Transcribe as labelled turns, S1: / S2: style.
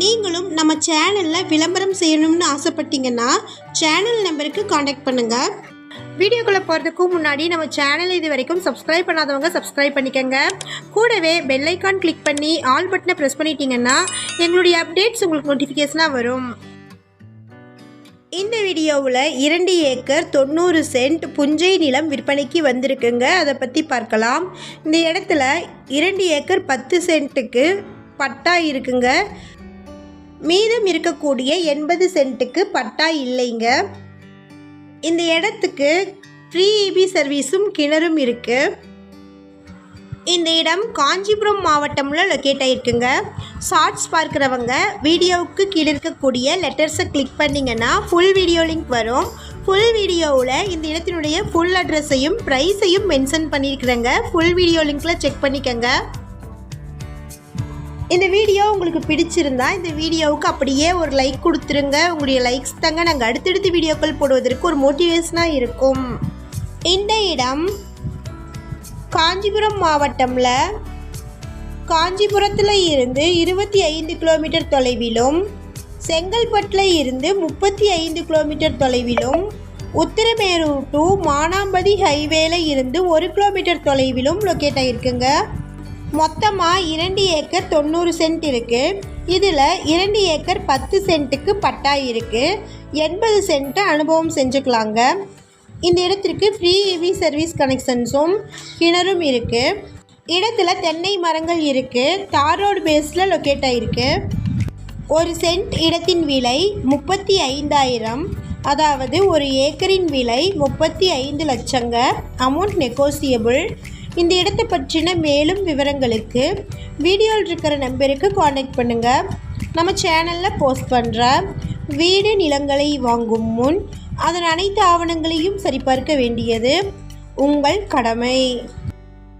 S1: நீங்களும் நம்ம சேனலில் விளம்பரம் செய்யணும்னு ஆசைப்பட்டீங்கன்னா சேனல் நம்பருக்கு காண்டாக்ட் பண்ணுங்கள். வீடியோக்குள்ளே போகிறதுக்கு முன்னாடி நம்ம சேனல் இது வரைக்கும் சப்ஸ்கிரைப் பண்ணாதவங்க சப்ஸ்கிரைப் பண்ணிக்கோங்க. கூடவே பெல் ஐக்கான் கிளிக் பண்ணி ஆல் பட்டனை ப்ரெஸ் பண்ணிட்டீங்கன்னா எங்களுடைய அப்டேட்ஸ் உங்களுக்கு நோட்டிஃபிகேஷனாக வரும். இந்த வீடியோவில் 2 ஏக்கர் 90 சென்ட் புஞ்சை நிலம் விற்பனைக்கு வந்திருக்குங்க. அதை பற்றி பார்க்கலாம். இந்த இடத்துல 2 ஏக்கர் 10 சென்ட்டுக்கு பட்டா இருக்குங்க. மீதம் இருக்கக்கூடிய 80 சென்ட்டுக்கு பட்டா இல்லைங்க. இந்த இடத்துக்கு ஃப்ரீ EB சர்வீஸும் கிணறும் இருக்குது. இந்த இடம் காஞ்சிபுரம் மாவட்டமில் லொக்கேட் ஆகிருக்குங்க. ஷார்ட்ஸ் பார்க்குறவங்க வீடியோவுக்கு கீழே இருக்கக்கூடிய லெட்டர்ஸை கிளிக் பண்ணிங்கன்னா ஃபுல் வீடியோ லிங்க் வரும். ஃபுல் வீடியோவில் இந்த இடத்தினுடைய ஃபுல் அட்ரஸையும் ப்ரைஸையும் மென்ஷன் பண்ணியிருக்கிறேங்க. ஃபுல் வீடியோ லிங்க்கில் செக் பண்ணிக்கோங்க. இந்த வீடியோ உங்களுக்கு பிடிச்சிருந்தா இந்த வீடியோவுக்கு அப்படியே ஒரு லைக் கொடுத்துருங்க. உங்களுடைய லைக்ஸ் தாங்க நாங்கள் அடுத்தடுத்து வீடியோக்கள் போடுவதற்கு ஒரு மோட்டிவேஷனாக இருக்கும். இந்த இடம் காஞ்சிபுரம் மாவட்டமில் காஞ்சிபுரத்தில் இருந்து 25 கிலோமீட்டர் தொலைவிலும், செங்கல்பட்டில் இருந்து 35 கிலோமீட்டர் தொலைவிலும், உத்திரமேரூர் டு மானாம்பதி ஹைவேல இருந்து 1 கிலோமீட்டர் தொலைவிலும் லொக்கேட் ஆகிருக்குங்க. மொத்தமாக 2 ஏக்கர் 90 சென்ட் இருக்குது. இதில் 2 ஏக்கர் 10 சென்ட்டுக்கு பட்டா இருக்குது. 80 சென்ட்டு அனுபவம் செஞ்சுக்கலாங்க. இந்த இடத்திற்கு ஃப்ரீ EB சர்வீஸ் கனெக்ஷன்ஸும் கிணறும் இருக்குது. இடத்துல தென்னை மரங்கள் இருக்குது. தார் ரோடு பேஸில் லொக்கேட் ஆகிருக்கு. 1 சென்ட் இடத்தின் விலை 35,000. அதாவது 1 ஏக்கரின் விலை 35 லட்சங்க. Amount negotiable. இந்த இடத்தை பற்றின மேலும் விவரங்களுக்கு வீடியோவில் இருக்கிற நம்பருக்கு காண்டாக்ட் பண்ணுங்கள். நம்ம சேனலில் போஸ்ட் பண்ணுற வீடு நிலங்களை வாங்கும் முன் அதன் அனைத்து ஆவணங்களையும் சரிபார்க்க வேண்டியது உங்கள் கடமை.